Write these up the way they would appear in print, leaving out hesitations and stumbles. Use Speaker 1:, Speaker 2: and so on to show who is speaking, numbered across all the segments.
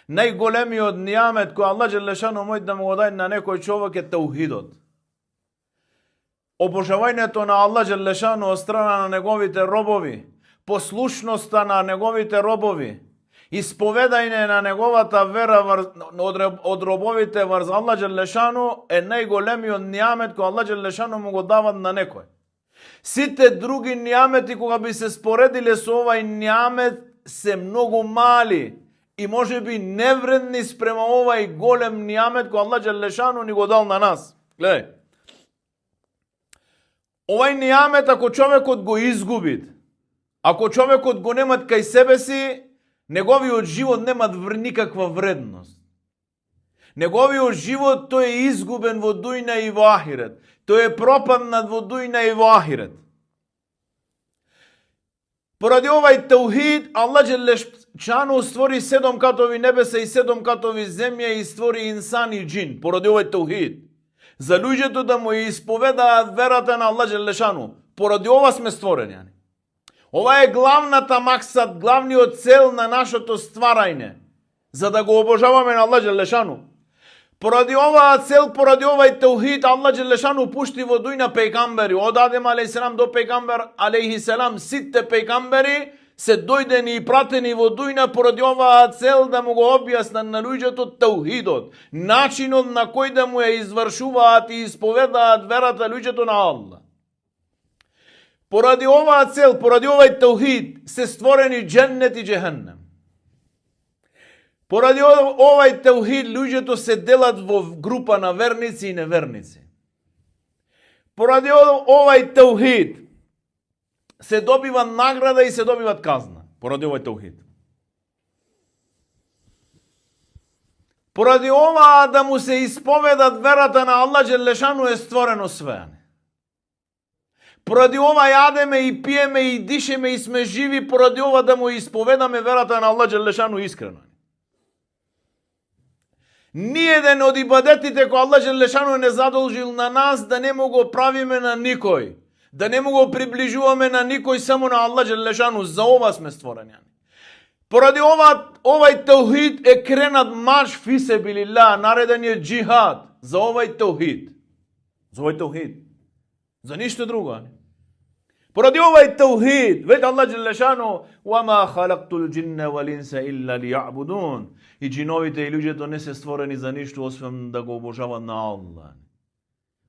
Speaker 1: Најголемиот нијамет кој Аллах Джелешану може да му го даде на некој човек е таухидот. Обожавањето на Аллах Джелешану од страна на неговите робови, послушноста на неговите робови, исповедање на неговата вера од робовите врз Аллах Джелешану е најголемиот нијамет кој Аллах Джелешану му го дава на некој. Сите други нијамети кога би се споредиле со овај нијамет се многу мали и може би невредни спрема овај голем нијамет кој Аллах Джелешану ни го дал на нас. Гледај. Овај нијамет ако човекот го изгуби, ако човекот го немат кај себе си, неговиот живот немат никаква вредност. Неговиот живот тој е изгубен во дуња и во ахирет. Тој е пропаднат во дуња и во ахирет. Поради овај таухид, Аллах Джелешану створи 7 катови небеса и 7 катови земја и створи инсан и џин. Поради овај таухид. За луѓето да му исповедаат верата на Аллах Джелешану. Поради ова сме створени. Ова е главната максат, главниот цел на нашето стварање, за да го обожаваме на Аллах Джелешану. Поради оваа цел, поради овај таухид, Аллах Джелешану пушти во дујна пејгамбери, од Адем алейхиселам до пејгамбер алейхиселам, сите пејгамбери се дојдени и пратени во дујна поради оваа цел да му го објаснат на луѓето таухидот, начинот на кој да му ја извршуваат и исповедаат верата луѓето на Аллах. Поради оваа цел, поради овај таухид, се створени џеннет и џехеннем. Поради овај таухид, луѓето се делат во група на верници и неверници. Поради овај таухид, се добива награда и се добиват казна. Поради овај таухид. Поради ова да му се исповедат верата на Аллах Джелешану е створено све. Поради ова јадеме и пиеме и дишеме и сме живи, поради ова да му исповедаме верата на Аллах Джелешану искрено. Ниеден од ибадетите кој Аллах Джелешану не задолжил на нас да не му го правиме на никој, да не му го приближуваме на никој, само на Аллах Джелешану. За ова сме створени. Поради овај таухид е кренат марш фи себилилlah, нареден е џихад за овај таухид. За овај таухид. За ништо друго. Поради овај таухид, веќе Аллах Джелешану وَمَا خَلَقْتُ الْجِنَّ وَالْإِنسَ إِلَّا لِيَعْبُدُونَ. И џиновите и луѓето не се створени за ништо освен да го обожават на Аллах.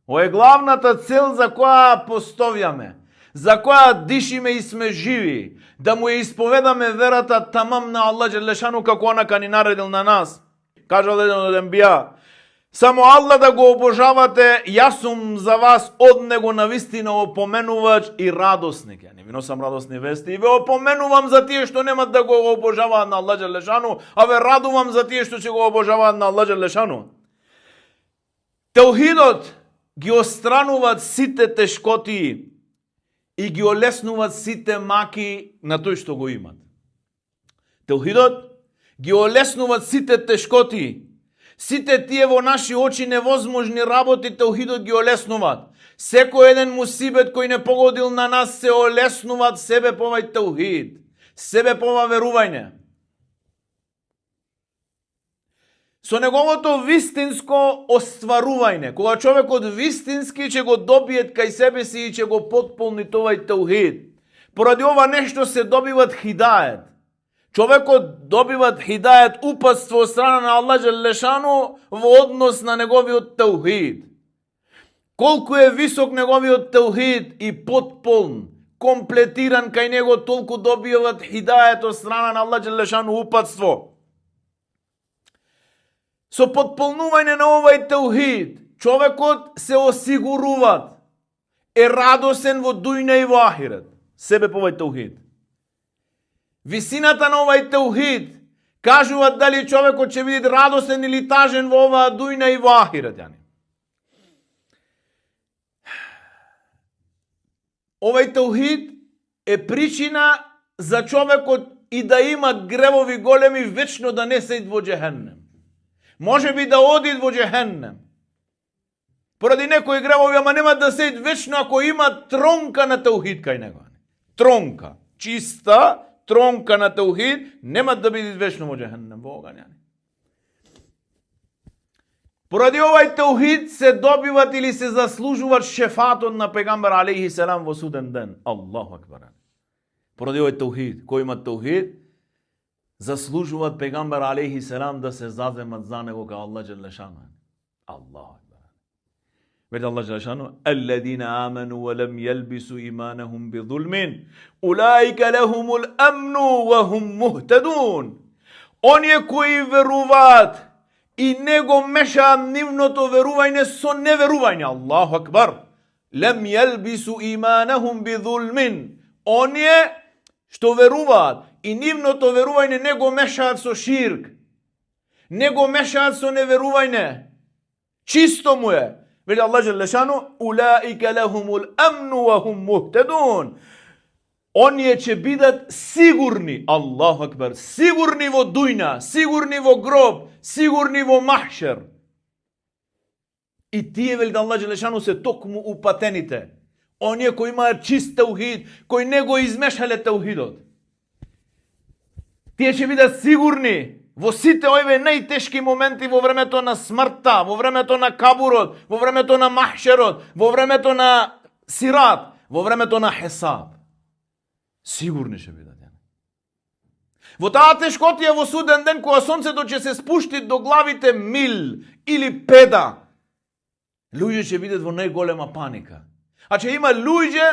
Speaker 1: Ова е главната цел за која постојаме, за која дишиме и сме живи, да му ја исповедаме верата тамам на Аллах Джелешану како онака ни наредил на нас. Кажал еден од енбија: само Аллах да го обожавате, јас сум за вас од него навистина опоменувач и радосник. Ја не ви носам радосни вести и ве опоменувам за тие што немат да го обожаваат на Аллах Джелешану, а ве радувам за тие што ќе го обожаваат на Аллах Джелешану. Таухидот ги отстрануваат сите тешкоти и ги олеснуваат сите маки на тој што го имат. Таухидот ги олеснуваат сите тешкоти, сите тие во наши очи невозможни работи, таухидот ги олеснуваат. Секој еден мусибет кој не погодил на нас се олеснуваат себе по овај таухид, себе по ова верување. Со неговото вистинско остварување, кога човекот вистински ќе го добиет кај себе си и ќе го потполни овај таухид, поради ова нешто се добиват хидает. Човекот добиват хидает, упатство од страна на Аллах Джелешану во однос на неговиот таухид. Колку е висок неговиот таухид и потполн, комплетиран кај него, толку добиват хидает од страна на Аллах Джелешану, упатство. Со потполнување на овај таухид, човекот се осигурува, е радосен во дуња и во ахирет, себе по овај таухид. Висината на овај таухид кажуваат дали човекот ќе биде радосен или тажен во оваа дуња и во ахирет. Овај таухид е причина за човекот и да има гревови големи вечно да не се во џехеннем. Може би да одит во џехеннем. Поради некои гревови, ама нема да се вечно ако има тронка на таухид кај него. Тронка, чиста тронка на таухид, нема да биде вечно во џехеннем во оган. Поради овај таухид се добиват или се заслужуват шефатот на пегамбер алейхи селам во суден ден. Аллаху акбар. Поради овај таухид, кој има таухид, заслужуваат пегамбер алейхи селам да се заземат за него кај Аллах џеле шану. Аллаху акбар. Вели Аллах џеле шану: "Аллазина аману ва лам јелбису иманахум бизулмин, улаика лахумул амну ва хум мухтадун." Оние кои веруваат и него мешаат нивното верување со неверување. Аллаху акбар. Лам јелбису иманахум бизулмин. Оние што веруваат и нивното верување не го мешаат со ширк, не го мешаат со неверување, чисто му е. Вели Аллах џеле шану: "Улаика лахумул амну ва хум мухтадун." Оние ќе бидат сигурни, Аллаху акбар, сигурни во дујна, сигурни во гроб, сигурни во махшер. И тие, вели Аллах џеле шану, се токму упатените. Оние кои имаат чист таухид, кои не го измешале таухидот. Тие ќе бидат сигурни во сите овие најтешки моменти во времето на смртта, во времето на кабурот, во времето на махшерот, во времето на сират, во времето на хесаб. Сигурни ќе бидат. Во таа тешкотија во суден ден, кога сонцето ќе се спушти до главите мил или педа, луѓе ќе бидат во најголема паника. А ќе има луѓе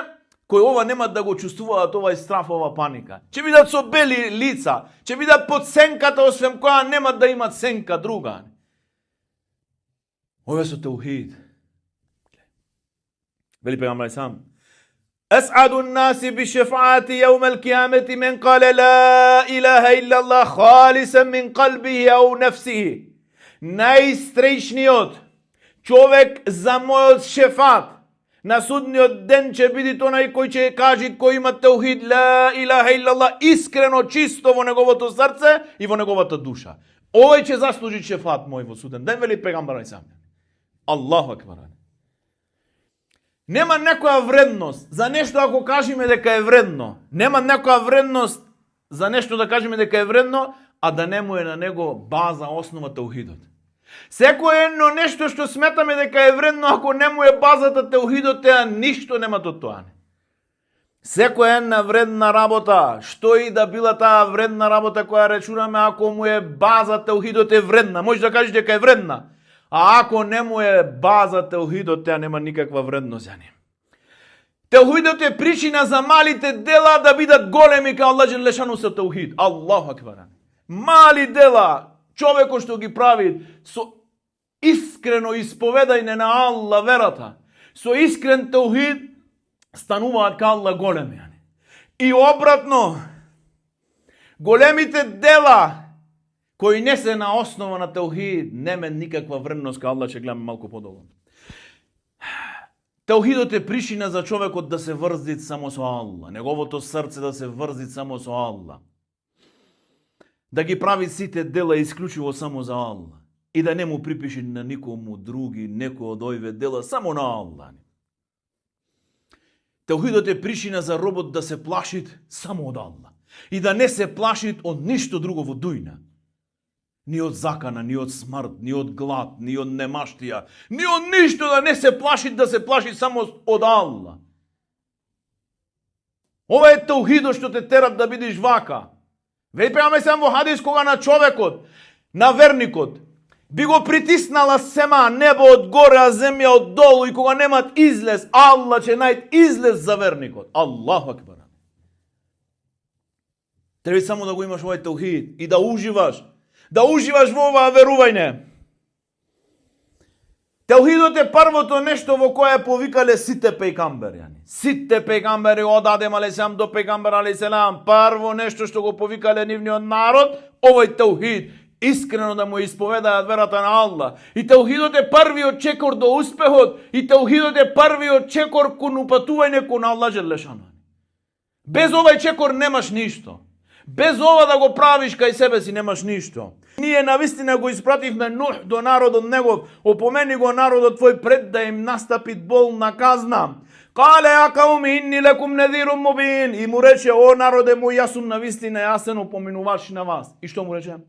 Speaker 1: кои ова нема да го чувствуваат овај страф, ова паника. Ќе бидат со бели лица, ќе бидат под сенката, освен која нема да имат сенка друга. Ова со таухид. Вели пегамбер сам: "Ас'аду an-nasi bi shafa'ati yawm al-qiyamati man qala la ilaha illa Allah khalisan min qalbihi aw nafsihi." Најстрејшниот човек за мојот шефат на судниот ден ќе биде тонај кој ќе каже, кој има таухид, ла илаха илlallah, искрено, чисто во неговото срце и во неговата душа. Овој ќе заслужи шефат мој во суден ден, вели пегамбер сам. Аллаху акбар. Нема некоја вредност за нешто ако кажеме дека е вредно. Нема некоја вредност за нешто да кажеме дека е вредно, а да не му е на него база, основа таухидот. Секој едно нешто што сметаме дека е вредно, ако не му е базата таухидот, теа ништо нема од тоа. Секоја една вредна работа, што и да била таа вредна работа која речунаме, ако му е база таухидот е вредна, може да кажеш дека е вредна. А ако не му е база таухидот, теа нема никаква вредност за нив. Таухидот е причина за малите дела да бидат големи кај Аллах џеле шану со таухид. Аллаху акбар. Мали дела, човекот што ги прави со искрено исповедање на Аллах верата, со искрен таухид, стануваат кај Аллах големи. И обратно, големите дела кои не се на основа на таухид, нема никаква вредност, кај Аллах ќе гледаме малку подолго. Таухидот е причина за човекот да се врзи само со Аллах, неговото срце да се врзи само со Аллах. Да ги прави сите дела исклучиво само за Аллах и да не му припиши на никому други некој од овие дела, само на Аллах. Таухидот е причина за робот да се плашит само од Аллах и да не се плашит од ништо друго во дујна. Ни од закана, ни од смрт, ни од глад, ни од немаштија, ни од ништо да не се плашит, да се плаши само од Аллах. Ова е таухидот што те терат да бидеш вака. Вели пегамбер сам во хадис, кога на човекот, на верникот, би го притиснала сема небо од горе, а земја од долу, и кога немат излез, Аллах ќе најде излез за верникот. Аллаху акбар. Треба само да го имаш овој таухид и да уживаш во ова верување. Таухидот е првото нешто во кое повикале сите пејгамбери. Сите пејгамбери од Адем алейхиссалам до пејгамбер алейхиссалам, прво нешто што го повикале нивниот народ, овој таухид, искрено да му исповедаат верата на Аллах. И таухидот е првиот чекор до успехот, и таухидот е првиот чекор кон упатување кон Аллах џеле шану. Без овој чекор немаш ништо. Без ова да го правиш кај себе си немаш ништо. Ние навистина го испративме Нух до народот негов, опомени го народот твој пред да им настапи болна казна. Кале ја кауми инни лекум недирум мубин. И му рече, о народе мој, јас сум навистина јасен опоминуваш на вас. И што му рече?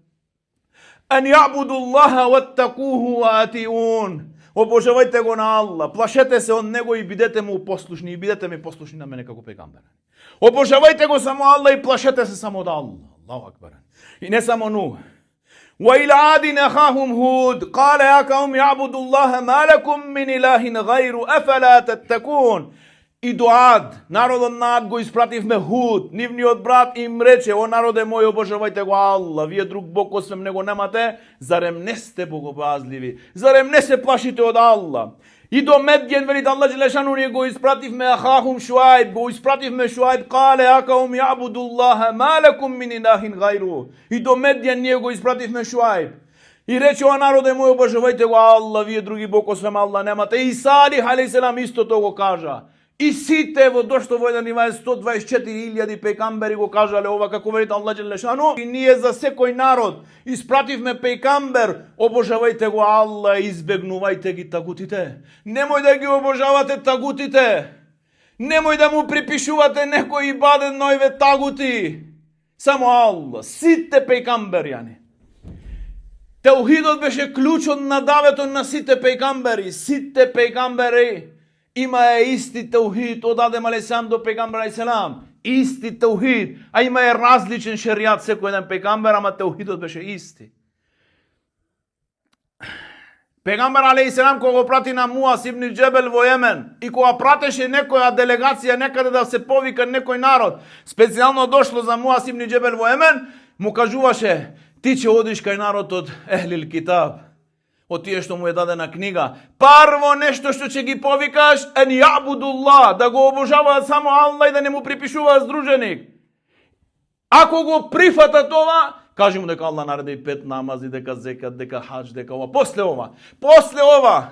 Speaker 1: Ан јабуду Аллаха ваттакуху ва атиун. Обожавајте го на Аллах, плашете се од него и бидете му послушни, и бидете ми послушни на мене како пегамбер. Обожавајте го само Аллах и плашете се само од Аллах. Аллаху акбар. И не само Нух. وإلى عاد أخاهم هود قال يا قوم اعبدوا الله ما لكم من إله غيره أفلا تتقون. И до Ад, народот на Ад го испративме Худ, нивниот брат им рече: о народе мој, обожавајте го Аллах, вие друг бог освен него немате, зарем не сте богобазливи, зарем не се плашите од Аллах. И до Медјен, велит Аллах джелешану, ние го испративме Ахахум Шуајб, го испративме Шуајб, кале ја каум јабуду Аллаха ма лекум мин илахин гајру. И до Медјен ние го испративме Шуајб. И рече: о народе мој, обожавајте го Аллах, вие други бог освен Аллах немате. И Салих алейхиселам истото го кажа. И сите во дошто во еден нива 124.000 пекамбери го кажале ова, како велит Аллах джелешану. И ние за секој народ испративме пекамбер: обожавајте го Аллах, избегнувајте ги тагутите. Немој да ги обожавате тагутите. Немој да му припишувате некој ибадет на овие тагути. Само Аллах. Сите пекамбери. Теухидот беше клучот на давето на сите пекамбери. Сите пекамбери има исти теухид од Адем алейхиселам до пегамбер алейхиселам. Исти теухид, а има различен шеријат секој еден пегамбер, ама теухидот беше исти. Пегамбер алейхиселам кога го прати на Муаз ибн Џебел во Јемен и кога пратеше некоја делегација некаде да се повика некој народ, специјално дошло за Муаз ибн Џебел во Јемен, му кажуваше: ти ќе одиш кај народот Ехлил Китаб, од тие што му е дадена книга. Прво нешто што ќе ги повикаш ен јабудуллах, да го обожаваат само Аллах и да не му припишуваат здруженик. Ако го прифата това, кажи му дека Аллах нареди 5 намази, дека зекат, дека хадж, дека ова. После ова,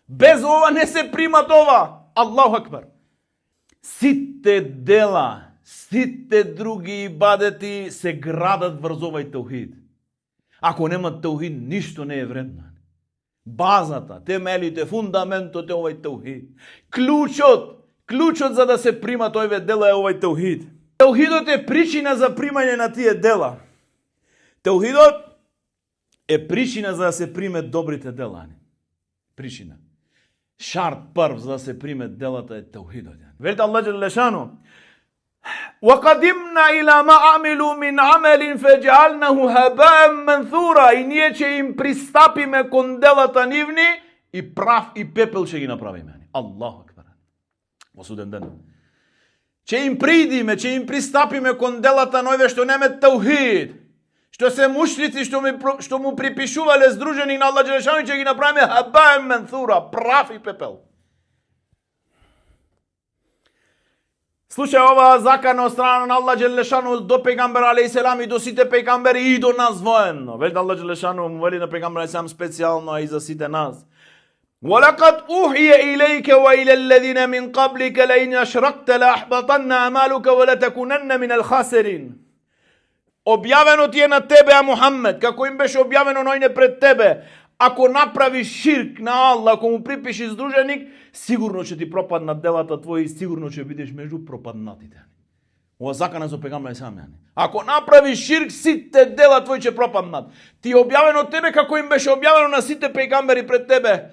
Speaker 1: без ова не се прима това. Аллаху акбар. Сите дела, сите други ибадети се градат врз овај теухид. Ако нема теухид, ништо не е вредно. Базата, темелите, фундаментот е овај теухид. Клучот за да се примат овие дела е овај теухид. Теухидот е причина за примање на тие дела. Теухидот е причина за да се примат добрите дела. Причина. Шарт прв за да се примат делата е теухидот. Велите Аллах джелешану: وَقَدِمْنَا إِلَى مَا عَمِلُوا مِنْ عَمَلٍ فَجَعَلْنَهُ هَبَاءً مَنْثُورًا. И ние ќе им пристапиме кон делата нивни и прав и пепел ќе ги направиме. Аллаху акбар. Во суден ден. Ќе им придиме, ќе им пристапиме кон делата на овие што немаат теухид, што се мушрици, што му припишувале здружени на Аллах джелешану, ќе ги направиме هَبَاءً مَنْثُورًا, прав и пепел. Слушај ова закана од страна на Аллах джелешану до пегамбер алейхиселам и до сите пегамбери и до нас военно. Велит Аллах джелешану му вели на пегамбер алейхиселам специјално, а и за сите нас: وَلَقَدْ أُوحِيَ إِلَيْكَ وَإِلَى الَّذِينَ مِنْ قَبْلِكَ لَئِنْ أَشْرَكْتَ لَأَحْبَطَنَّ أَعْمَالُكَ وَلَتَكُونَنَّ مِنَ الْخَاسِرِينَ. Објавено ти е на тебе, а Мухаммед, како им беше објавено на оне пред тебе. Ако направиш ширк на Аллах, ако му припишиш здруженик, сигурно ќе ти пропаднат делата твои и сигурно ќе бидеш меѓу пропаднатите. Ова закана за пегамбер алейхиселам. Ако направиш ширк, сите дела твои ќе пропаднат. Ти е објавено од тебе како им беше објавено на сите пегамбери пред тебе.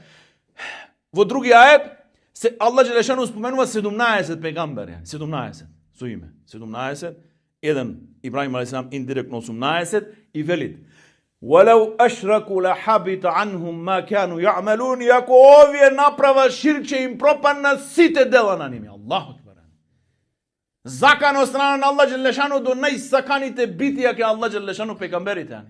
Speaker 1: Во други ајет се Аллах джелешану споменува 17 пегамбери, 17 со име, 17, еден Ибраим алейхиселам индиректно 18 и велит: وَلَوْ أَشْرَكُوا لَحَبِطَ عَنْهُمْ مَا كَانُوا يَعْمَلُونَ. И ако овие направа ширк, ќе им пропаднат сите дела на ними. Аллаху акбар. Закан од страна на Аллах джелешану до најсаканите битија ке Аллах джелешану пегамберите.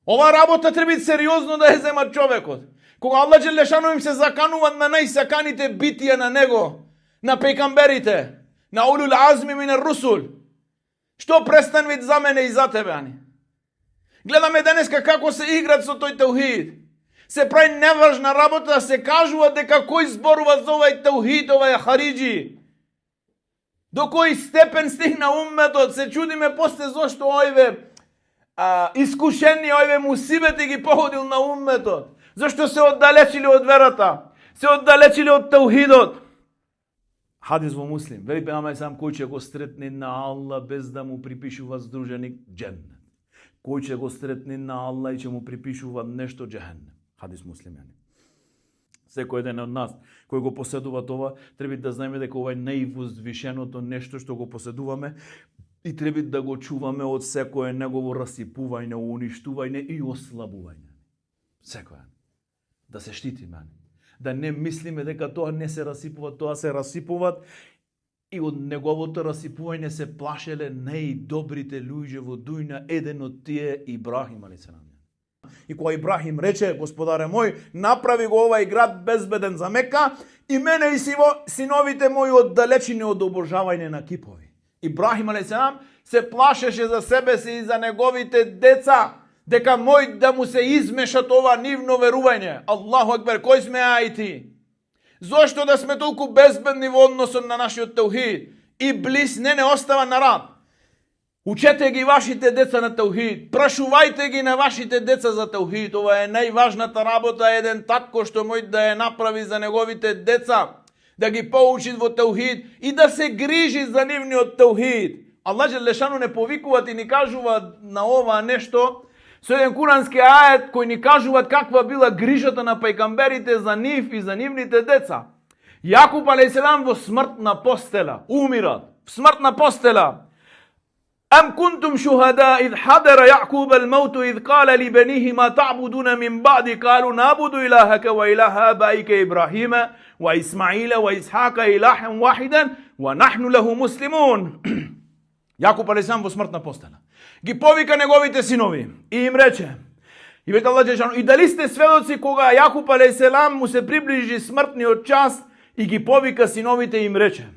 Speaker 1: Ова работа треба сериозно да ја зема човекот. Кога Аллах джелешану им се заканува на најсаканите битија на него, на пегамберите, на улул азми мин русул, што престан вид за мене и за тебе, Гледаме денеска како се играт со тој теухид. Се прави неважна работа да се кажува дека кој зборува за овај теухид, овај хариджи. До кој степен стигна умметот, се чудиме после зошто овие искушени, овие мусибети ги погодил на умметот. Зашто се оддалечили од верата, се оддалечили од теухидот. Хадис во Муслим, вели пегамбер сам, кој ќе го сретне на Аллах без да му припишува здруженик, џеннет. кој ќе го сретне на Аллах и ќе му припишува нешто џехеннем. Хадис муслимани. Секој ден од нас кој го поседува това, треба да знаеме дека ова е највозвишеното нешто што го поседуваме и треба да го чуваме од секое негово расипување, уништување и ослабување. Секој да се штитиме, да не мислиме дека тоа не се расипува, тоа се расипуваат и од неговото расипување се плашеле најдобрите луѓе во дујна, еден од тие Ибрахим алейхиссалам. И кога Ибрахим рече, Господаре мој, направи го овај град безбеден за Мека и мене и синовите мои оддалечени од обожавање на кипови. Ибрахим алейхиссалам се плашеше за себе си и за неговите деца, дека мој да му се измешат ова нивно верување. Аллаху екбер, кој сме ај ти? Зошто да сме толку безбедни во односот на нашиот таухид? Иблис не остава на рад. Учете ги вашите деца на таухид, прашувајте ги на вашите деца за таухид. Ова е најважната работа, еден татко што мој да ја направи за неговите деца, да ги поучи во таухид и да се грижи за нивниот таухид. Аллах џелешану не повикуваат и ни кажува на ова нешто со еден курански ајет кој ни кажуваат каква била грижата на пајгамберите за нив и за нивните деца. Јакуб алейхиссалам во смртна постела, умират, в смртна постела. أم كنتم شهداء إذ حضر يعقوب الموت إذ قال لبنيه ما تعبدون من بعد قالوا نعبد إلهك وإله آبائك إبراهيم وإسماعيل وإسحاق إلها واحدا ونحن له مسلمون. Јакуб алейхиссалам во смртна постела ги повика неговите синови и им рече, и вика Аллах џелешану, и дали сте сведоци кога Јакуб алейхиссалам му се приближи смртниот час и ги повика синовите и им рече,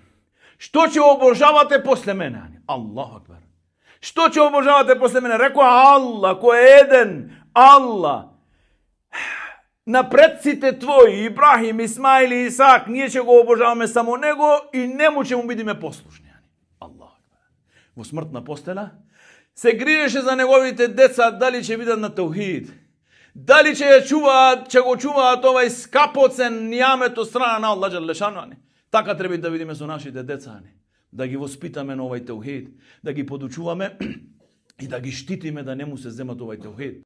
Speaker 1: што ќе обожавате после мене? Аллаху акбар. Што ќе обожавате после мене? Рекоа Аллах, кој е еден, Аллах. На предците твои, Ибрахим, Исмаил и Исаак, ние ќе го обожаваме само него и нему ќе му бидиме послушни. Аллах. Во смртна постела се грижеше за неговите деца, дали ќе бидат на таухид, дали ќе го чуваат овај скапоцен нијамет од страна на Аллах џелешану. Така треба да видиме со нашите деца, да ги воспитаме на овај таухид, да ги подучуваме и да ги штитиме да не му се земат овај таухид.